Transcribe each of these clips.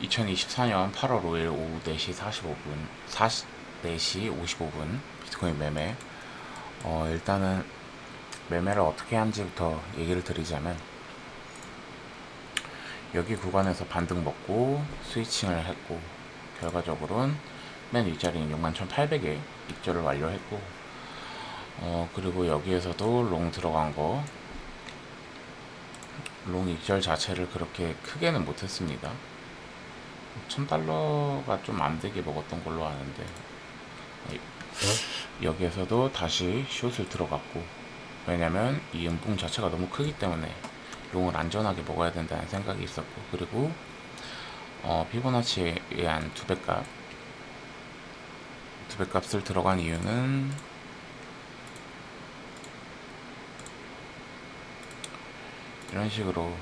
2024년 8월 5일 오후 4시 45분, 4시 55분 비트코인 매매. 일단은 매매를 어떻게 하는지부터 얘기를 드리자면, 여기 구간에서 반등 먹고 스위칭을 했고, 결과적으로는 맨 윗자리인 61,800에 입절을 완료했고, 그리고 여기에서도 롱 들어간 거, 롱 입절 자체를 그렇게 크게는 못했습니다. 1000달러가 좀 안 되게 먹었던 걸로 아는데, 여기에서도 다시 숏을 들어갔고, 왜냐면 이 음봉 자체가 너무 크기 때문에 롱을 안전하게 먹어야 된다는 생각이 있었고, 그리고 피보나치에 의한 두 배 값을 들어간 이유는 이런 식으로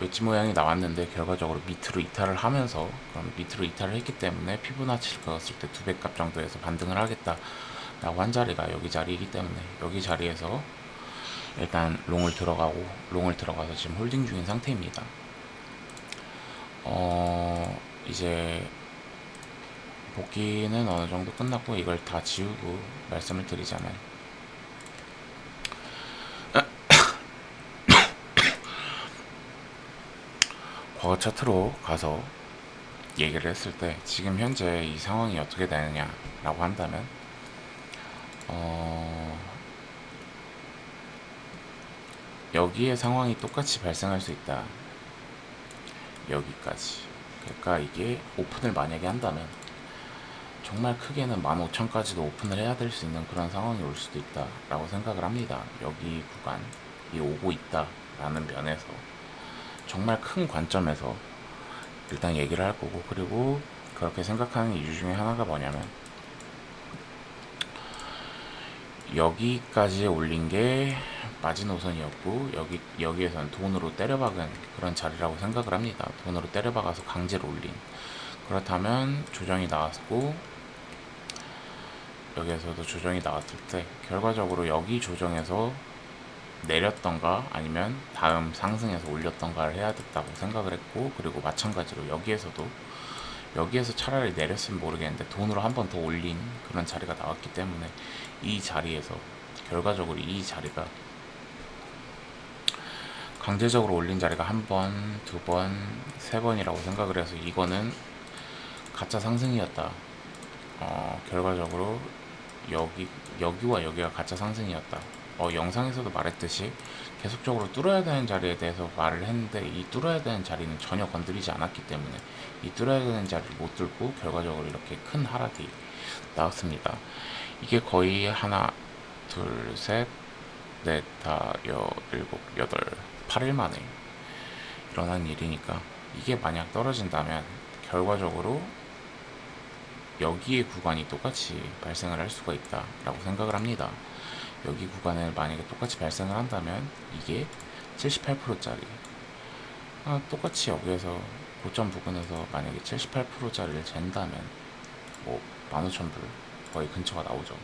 웨지 모양이 나왔는데 결과적으로 밑으로 이탈을 하면서, 그럼 밑으로 이탈을 했기 때문에 피보나치를 그었을 때 두 배 값 정도에서 반등을 하겠다 라고 한 자리가 여기 자리이기 때문에, 여기 자리에서 일단 롱을 들어가서 지금 홀딩 중인 상태입니다. 이제 복귀는 어느 정도 끝났고, 이걸 다 지우고 말씀을 드리자면, 과거 차트로 가서 얘기를 했을 때 지금 현재 이 상황이 어떻게 되느냐라고 한다면, 여기에 상황이 똑같이 발생할 수 있다. 여기까지. 그러니까 이게 오픈을 만약에 한다면 정말 크게는 15,000까지도 오픈을 해야 될 수 있는 그런 상황이 올 수도 있다 라고 생각을 합니다. 여기 구간이 오고 있다 라는 면에서 정말 큰 관점에서 일단 얘기를 할 거고, 그리고 그렇게 생각하는 이유 중에 하나가 뭐냐면, 여기까지 올린 게 마지노선이었고, 여기에서는 돈으로 때려박은 그런 자리라고 생각을 합니다. 돈으로 때려박아서 강제로 올린. 그렇다면 조정이 나왔고, 여기에서도 조정이 나왔을 때 결과적으로 여기 조정에서 내렸던가 아니면 다음 상승해서 올렸던가를 해야 됐다고 생각을 했고, 그리고 마찬가지로 여기에서 차라리 내렸으면 모르겠는데 돈으로 한 번 더 올린 그런 자리가 나왔기 때문에, 이 자리에서 결과적으로 이 자리가 강제적으로 올린 자리가 한 번, 두 번, 세 번이라고 생각을 해서 이거는 가짜 상승이었다. 결과적으로 여기와 여기가 가짜 상승이었다. 영상에서도 말했듯이 계속적으로 뚫어야 되는 자리에 대해서 말을 했는데, 이 뚫어야 되는 자리는 전혀 건드리지 않았기 때문에 이 뚫어야 되는 자리를 못 뚫고 결과적으로 이렇게 큰 하락이 나왔습니다. 이게 거의 하나, 둘, 셋, 넷, 다, 일곱, 여덟, 8일 만에 일어난 일이니까, 이게 만약 떨어진다면 결과적으로 여기의 구간이 똑같이 발생을 할 수가 있다라고 생각을 합니다. 여기 구간을 만약에 똑같이 발생을 한다면 이게 78%짜리, 똑같이 여기에서 고점 부근에서 만약에 78%짜리를 잰다면 뭐 15,000불 거의 근처가 나오죠.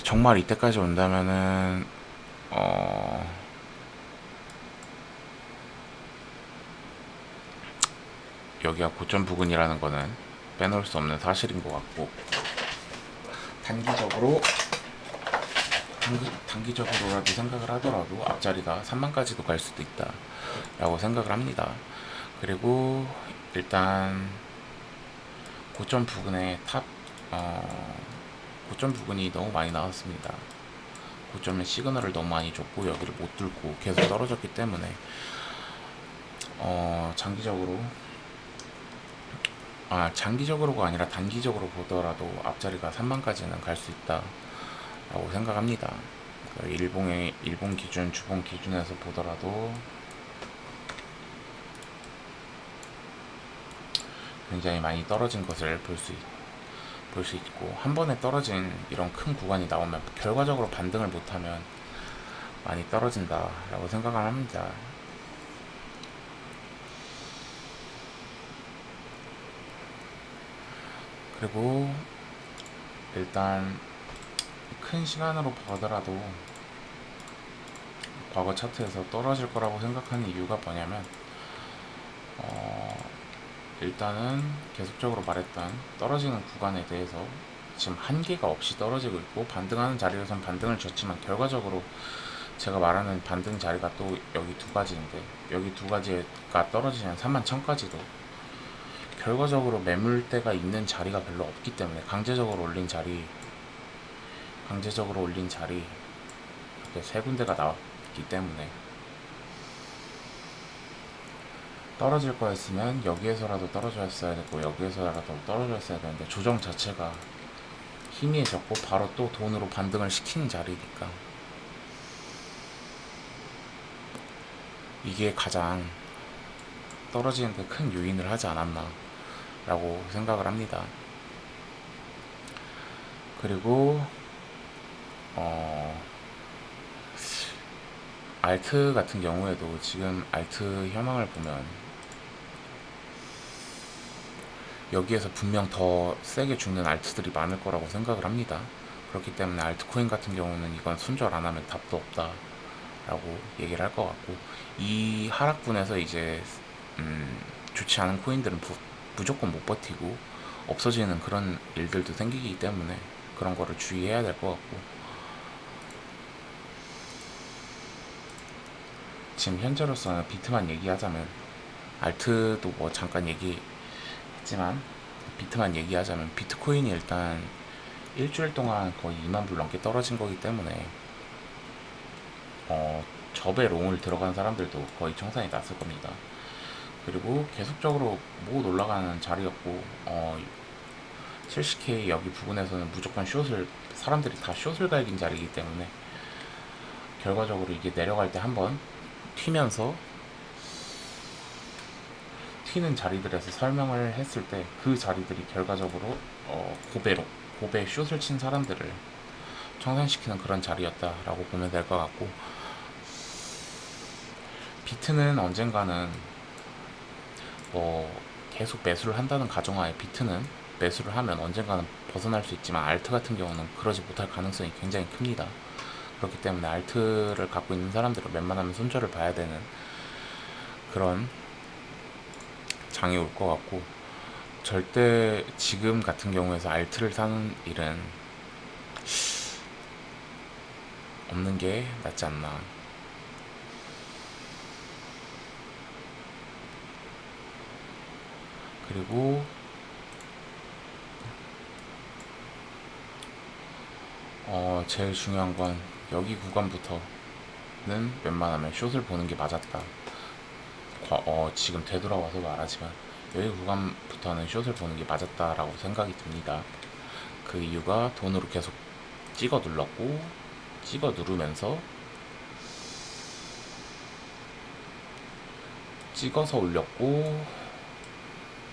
정말 이때까지 온다면은 여기가 고점 부근이라는 거는 빼놓을 수 없는 사실인 것 같고, 단기적으로 단기적으로라도 생각을 하더라도 앞자리가 3만까지도 갈 수도 있다 라고 생각을 합니다. 그리고 일단 고점 부근에 고점 부근이 너무 많이 나왔습니다. 고점에 시그널을 너무 많이 줬고 여기를 못 뚫고 계속 떨어졌기 때문에, 장기적으로가 아니라 단기적으로 보더라도 앞자리가 3만까지는 갈 수 있다 라고 생각합니다. 일본 기준, 주봉 기준에서 보더라도 굉장히 많이 떨어진 것을 볼 수 있고, 한 번에 떨어진 이런 큰 구간이 나오면 결과적으로 반등을 못하면 많이 떨어진다 라고 생각을 합니다. 그리고 일단 큰 시간으로 보더라도 과거 차트에서 떨어질 거라고 생각하는 이유가 뭐냐면, 어, 일단은 계속적으로 말했던 떨어지는 구간에 대해서 지금 한계가 없이 떨어지고 있고, 반등하는 자리에선 반등을 줬지만 결과적으로 제가 말하는 반등 자리가 또 여기 두 가지인데, 여기 두 가지가 떨어지면 31,000까지도 결과적으로 매물대가 있는 자리가 별로 없기 때문에, 강제적으로 올린 자리 이렇게 세 군데가 나왔기 때문에, 떨어질 거였으면 여기에서라도 떨어졌어야 됐고 여기에서라도 떨어졌어야 되는데, 조정 자체가 희미해졌고 바로 또 돈으로 반등을 시키는 자리니까 이게 가장 떨어지는데 큰 요인을 하지 않았나 라고 생각을 합니다. 그리고 알트 같은 경우에도 지금 알트 현황을 보면 여기에서 분명 더 세게 죽는 알트들이 많을 거라고 생각을 합니다. 그렇기 때문에 알트코인 같은 경우는 이건 손절 안 하면 답도 없다 라고 얘기를 할 것 같고, 이 하락분에서 이제 좋지 않은 코인들은 무조건 못 버티고 없어지는 그런 일들도 생기기 때문에 그런 거를 주의해야 될 것 같고, 지금 현재로서는 비트만 얘기하자면, 알트도 뭐 잠깐 얘기했지만 비트만 얘기하자면, 비트코인이 일단 일주일 동안 거의 2만 불 넘게 떨어진 거기 때문에 접에 롱을 들어간 사람들도 거의 청산이 났을 겁니다. 그리고 계속적으로 못 올라가는 자리였고, 70K 여기 부분에서는 무조건 사람들이 다 숏을 갈긴 자리이기 때문에 결과적으로 이게 내려갈 때 한번 튀면서, 튀는 자리들에서 설명을 했을 때 그 자리들이 결과적으로 고배 숏을 친 사람들을 청산시키는 그런 자리였다라고 보면 될 것 같고, 비트는 언젠가는 계속 매수를 한다는 가정하에 비트는 매수를 하면 언젠가는 벗어날 수 있지만, 알트 같은 경우는 그러지 못할 가능성이 굉장히 큽니다. 그렇기 때문에 알트를 갖고 있는 사람들은 웬만하면 손절을 봐야 되는 그런 장이 올 것 같고, 절대 지금 같은 경우에서 알트를 사는 일은 없는 게 낫지 않나. 그리고 제일 중요한 건 여기 구간부터는 웬만하면 숏을 보는 게 맞았다. 지금 되돌아와서 말하지만 여기 구간부터는 숏을 보는 게 맞았다라고 생각이 듭니다. 그 이유가 돈으로 계속 찍어 눌렀고, 찍어 누르면서 찍어서 올렸고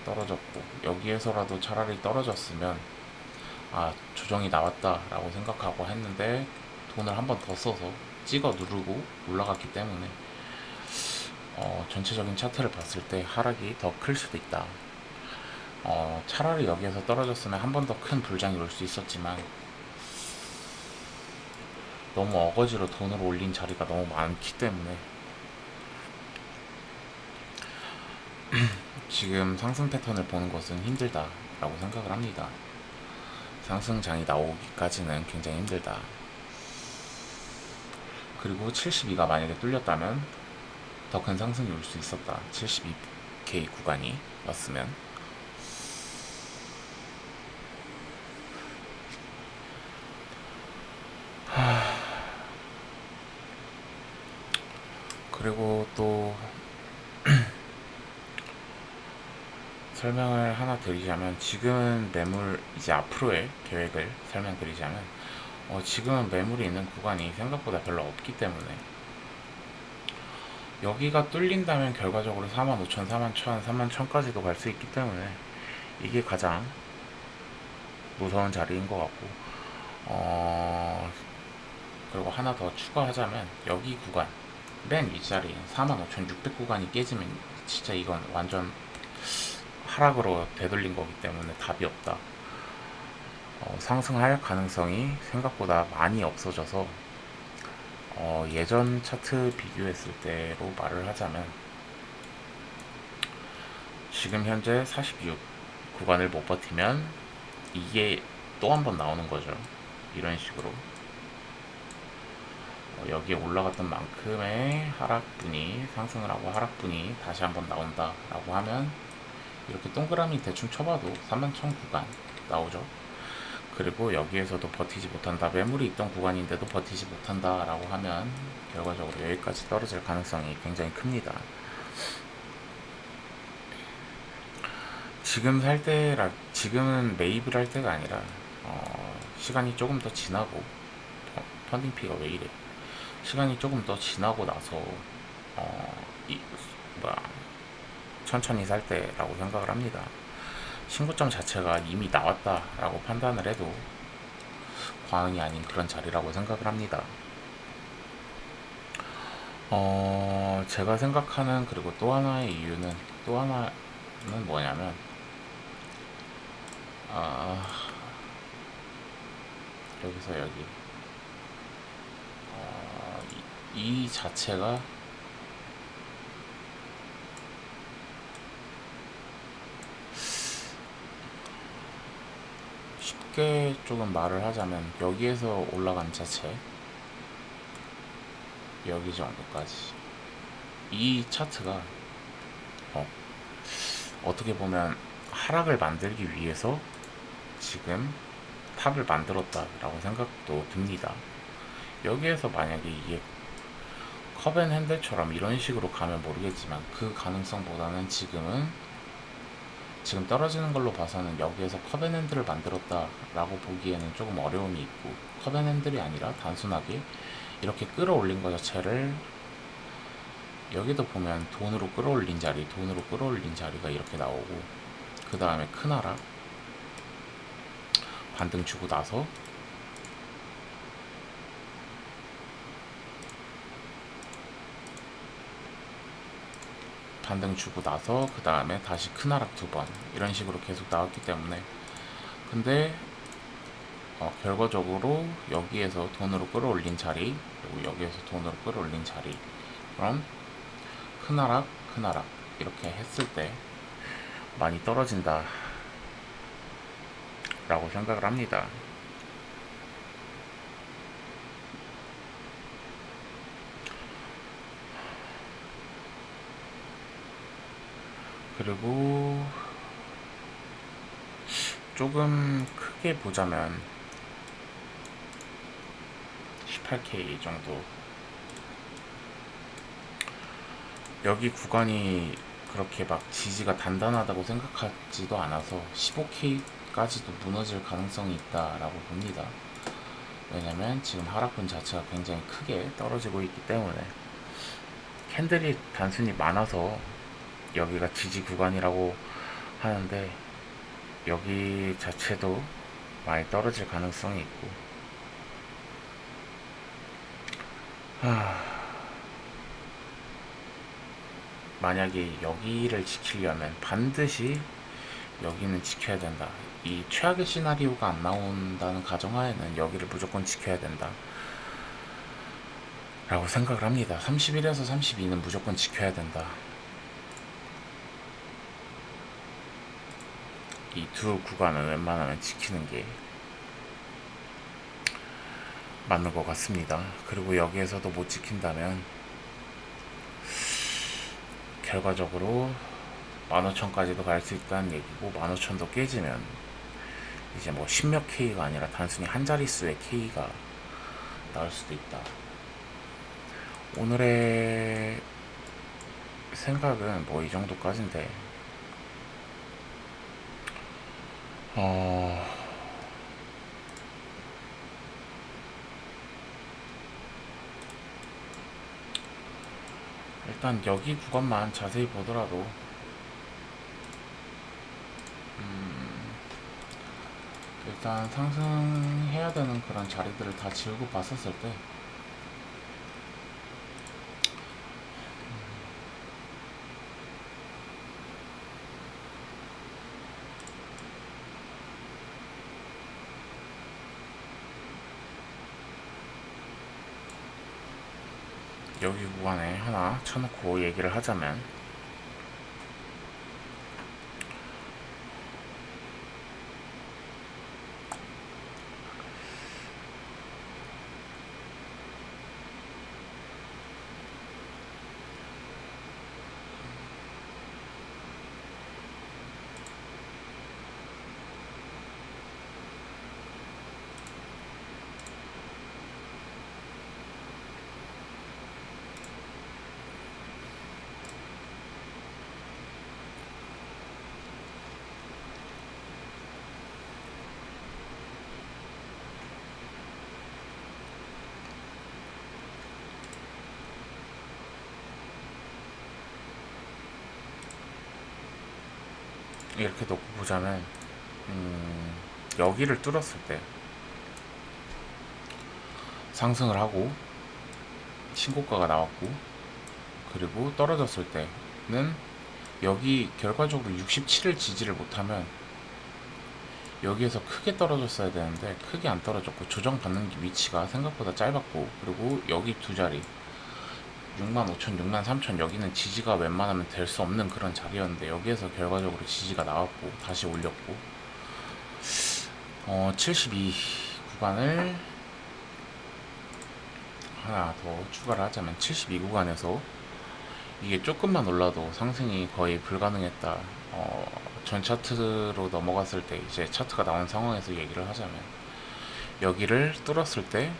떨어졌고, 여기에서라도 차라리 떨어졌으면 조정이 나왔다라고 생각하고 했는데, 돈을 한 번 더 써서 찍어 누르고 올라갔기 때문에 전체적인 차트를 봤을 때 하락이 더 클 수도 있다. 차라리 여기에서 떨어졌으면 한 번 더 큰 불장이 올 수 있었지만, 너무 어거지로 돈을 올린 자리가 너무 많기 때문에 지금 상승 패턴을 보는 것은 힘들다라고 생각을 합니다. 상승장이 나오기까지는 굉장히 힘들다. 그리고 72가 만약에 뚫렸다면 더 큰 상승이 올 수 있었다. 72K 구간이 왔으면. 그리고 또 설명을 하나 드리자면, 지금은 매물, 이제 앞으로의 계획을 설명드리자면, 지금은 매물이 있는 구간이 생각보다 별로 없기 때문에, 여기가 뚫린다면 결과적으로 45,000, 41,000, 31,000까지도 갈 수 있기 때문에 이게 가장 무서운 자리인 것 같고, 그리고 하나 더 추가하자면, 여기 구간 맨 윗자리인 45,600 구간이 깨지면 진짜 이건 완전 하락으로 되돌린 거기 때문에 답이 없다. 상승할 가능성이 생각보다 많이 없어져서, 예전 차트 비교했을 때로 말을 하자면 지금 현재 46 구간을 못 버티면 이게 또 한 번 나오는 거죠. 이런 식으로 여기에 올라갔던 만큼의 하락분이 상승을 하고 하락분이 다시 한번 나온다 라고 하면 이렇게 동그라미 대충 쳐봐도 31,000 구간 나오죠. 그리고 여기에서도 버티지 못한다, 매물이 있던 구간인데도 버티지 못한다 라고 하면 결과적으로 여기까지 떨어질 가능성이 굉장히 큽니다. 지금은 매입을 할 때가 아니라 시간이 조금 더 지나고, 펀딩피가 왜 이래, 시간이 조금 더 지나고 나서 이 뭐야 천천히 살 때라고 생각을 합니다. 신고점 자체가 이미 나왔다라고 판단을 해도 과언이 아닌 그런 자리라고 생각을 합니다. 제가 생각하는, 그리고 또 하나는 뭐냐면, 여기서 여기, 이 자체가 쉽게 조금 말을 하자면, 여기에서 올라간 자체, 여기 정도까지, 이 차트가 어떻게 보면 하락을 만들기 위해서 지금 탑을 만들었다라고 생각도 듭니다. 여기에서 만약에 이게 컵앤핸들처럼 이런 식으로 가면 모르겠지만, 그 가능성보다는 지금 떨어지는 걸로 봐서는 여기에서 컵앤핸들을 만들었다라고 보기에는 조금 어려움이 있고, 컵앤핸들이 아니라 단순하게 이렇게 끌어올린 것 자체를, 여기도 보면 돈으로 끌어올린 자리가 이렇게 나오고, 그 다음에 큰 하락 반등 주고 나서 그 다음에 다시 큰 하락 2번, 이런 식으로 계속 나왔기 때문에, 근데 결과적으로 여기에서 돈으로 끌어올린 자리, 그리고 여기에서 돈으로 끌어올린 자리, 그럼 큰 하락 이렇게 했을 때 많이 떨어진다 라고 생각을 합니다. 그리고 조금 크게 보자면 18K 정도, 여기 구간이 그렇게 막 지지가 단단하다고 생각하지도 않아서 15K까지도 무너질 가능성이 있다라고 봅니다. 왜냐면 지금 하락분 자체가 굉장히 크게 떨어지고 있기 때문에, 캔들이 단순히 많아서 여기가 지지 구간이라고 하는데, 여기 자체도 많이 떨어질 가능성이 있고, 만약에 여기를 지키려면 반드시 여기는 지켜야 된다. 이 최악의 시나리오가 안 나온다는 가정하에는 여기를 무조건 지켜야 된다 라고 생각을 합니다. 31에서 32는 무조건 지켜야 된다. 이 두 구간은 웬만하면 지키는 게 맞는 것 같습니다. 그리고 여기에서도 못 지킨다면 결과적으로 15,000까지도 갈 수 있다는 얘기고, 15,000도 깨지면 이제 뭐 10몇 K가 아니라 단순히 한 자릿수의 K가 나올 수도 있다. 오늘의 생각은 뭐 이 정도까지인데, 일단 여기 구간만 자세히 보더라도 일단 상승해야 되는 그런 자리들을 다 지우고 봤었을 때 여기 구간에 하나 쳐놓고 얘기를 하자면, 이렇게 놓고 보자면 여기를 뚫었을 때 상승을 하고 신고가가 나왔고, 그리고 떨어졌을 때는 여기 결과적으로 67을 지지를 못하면 여기에서 크게 떨어졌어야 되는데 크게 안 떨어졌고, 조정받는 위치가 생각보다 짧았고, 그리고 여기 두 자리 65,000, 63,000 여기는 지지가 웬만하면 될 수 없는 그런 자리였는데 여기에서 결과적으로 지지가 나왔고 다시 올렸고, 72 구간을 하나 더 추가를 하자면 72 구간에서 이게 조금만 올라도 상승이 거의 불가능했다. 전 차트로 넘어갔을 때 이제 차트가 나온 상황에서 얘기를 하자면 여기를 뚫었을 때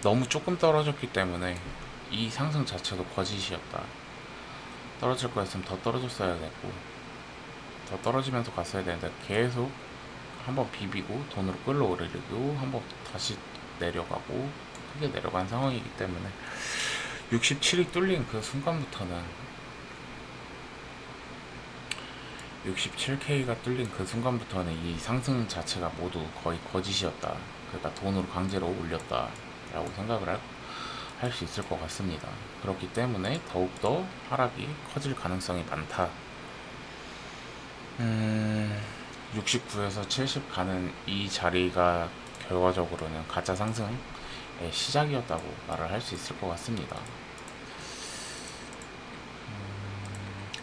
너무 조금 떨어졌기 때문에 이 상승 자체도 거짓이었다. 떨어질 거였으면 더 떨어졌어야 됐고 더 떨어지면서 갔어야 되는데 계속 한번 비비고 돈으로 끌어올리고 한번 다시 내려가고 크게 내려간 상황이기 때문에 67이 뚫린 그 순간부터는 67K가 뚫린 그 순간부터는 이 상승 자체가 모두 거의 거짓이었다. 그러니까 돈으로 강제로 올렸다 라고 생각을 할 수 있을 것 같습니다. 그렇기 때문에 더욱더 하락이 커질 가능성이 많다. 69에서 70 가는 이 자리가 결과적으로는 가짜 상승의 시작이었다고 말을 할 수 있을 것 같습니다.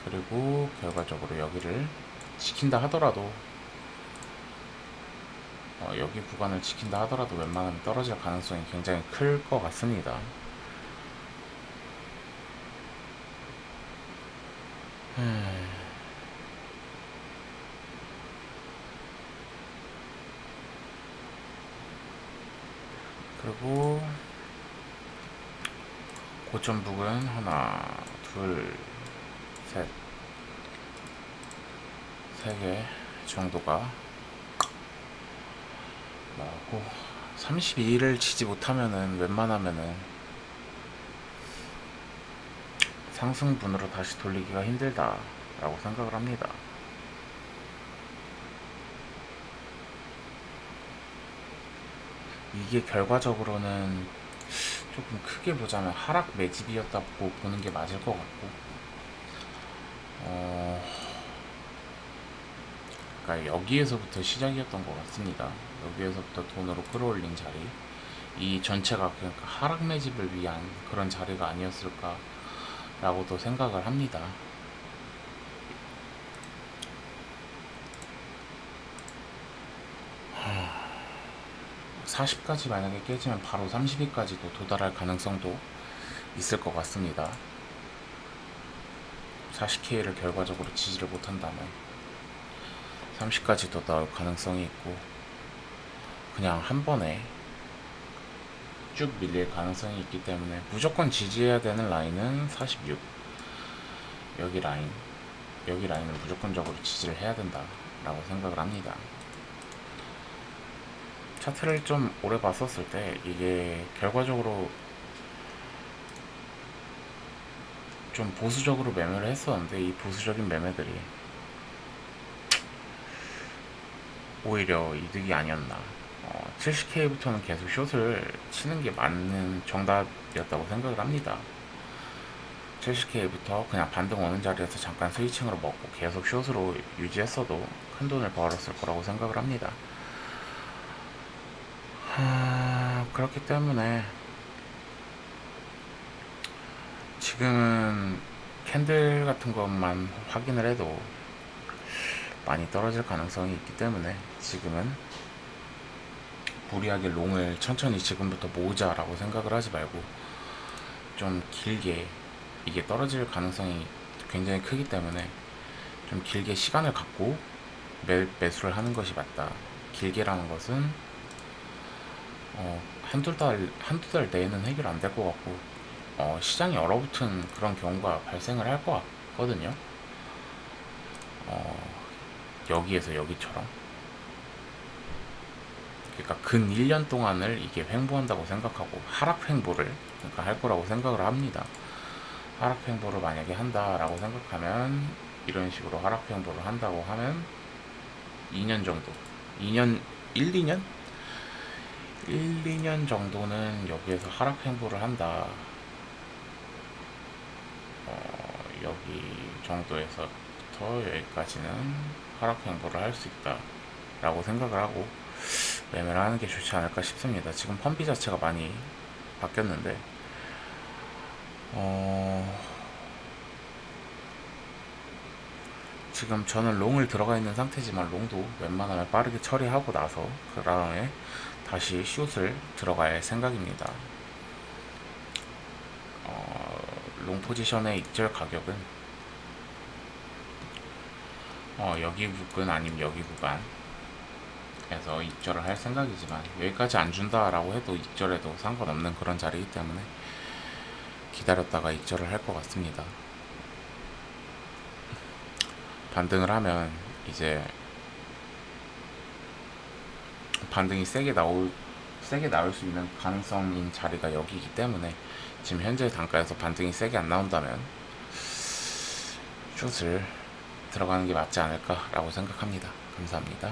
그리고 결과적으로 여기를 지킨다 하더라도 여기 구간을 지킨다 하더라도 웬만하면 떨어질 가능성이 굉장히 클 것 같습니다. 그리고 고점 부근 하나, 둘, 셋, 세 개 정도가 나오고 32를 치지 못하면은 웬만하면은 상승분으로 다시 돌리기가 힘들다라고 생각을 합니다. 이게 결과적으로는 조금 크게 보자면 하락 매집이었다고 보는 게 맞을 것 같고, 그러니까 여기에서부터 시작이었던 것 같습니다. 여기에서부터 돈으로 끌어올린 자리, 이 전체가 그러니까 하락 매집을 위한 그런 자리가 아니었을까라고도 생각을 합니다. 40까지 만약에 깨지면 바로 32까지도 도달할 가능성도 있을 것 같습니다. 40K를 결과적으로 지지를 못한다면 30까지도 나올 가능성이 있고, 그냥 한 번에 쭉 밀릴 가능성이 있기 때문에 무조건 지지해야 되는 라인은 46, 여기 라인, 여기 라인은 무조건적으로 지지를 해야 된다라고 생각을 합니다. 차트를 좀 오래 봤었을 때 이게 결과적으로 좀 보수적으로 매매를 했었는데 이 보수적인 매매들이 오히려 이득이 아니었나. 70K부터는 계속 숏을 치는 게 맞는 정답이었다고 생각을 합니다. 70K부터 그냥 반등 오는 자리에서 잠깐 스위칭으로 먹고 계속 숏으로 유지했어도 큰 돈을 벌었을 거라고 생각을 합니다. 그렇기 때문에 지금은 캔들 같은 것만 확인을 해도 많이 떨어질 가능성이 있기 때문에 지금은 무리하게 롱을 천천히 지금부터 모으자라고 생각을 하지 말고 좀 길게, 이게 떨어질 가능성이 굉장히 크기 때문에 좀 길게 시간을 갖고 매수를 하는 것이 맞다. 길게라는 것은 한두 달 내에는 해결 안 될 것 같고, 시장이 얼어붙은 그런 경우가 발생을 할 것 같거든요. 여기에서 여기처럼. 그러니까 근 1년 동안을 이게 횡보한다고 생각하고 하락 횡보를 그러니까 할 거라고 생각을 합니다. 하락 횡보를 만약에 한다라고 생각하면 이런 식으로 하락 횡보를 한다고 하면 2년 정도, 2년, 1, 2년? 1, 2년 정도는 여기에서 하락 횡보를 한다. 여기 정도에서부터 여기까지는 하락 횡보를 할 수 있다 라고 생각을 하고 매매를 하는 게 좋지 않을까 싶습니다. 지금 펌비 자체가 많이 바뀌었는데 지금 저는 롱을 들어가 있는 상태지만 롱도 웬만하면 빠르게 처리하고 나서 그 다음에 다시 숏을 들어갈 생각입니다. 롱 포지션의 익절 가격은 여기 구간 아니면 여기 구간에서 익절을 할 생각이지만 여기까지 안 준다라고 해도 익절해도 상관없는 그런 자리이기 때문에 기다렸다가 익절을 할 것 같습니다. 반등을 하면 이제 반등이 세게 나올 수 있는 가능성인 자리가 여기이기 때문에 지금 현재 단가에서 반등이 세게 안 나온다면 숏을 들어가는 게 맞지 않을까라고 생각합니다. 감사합니다.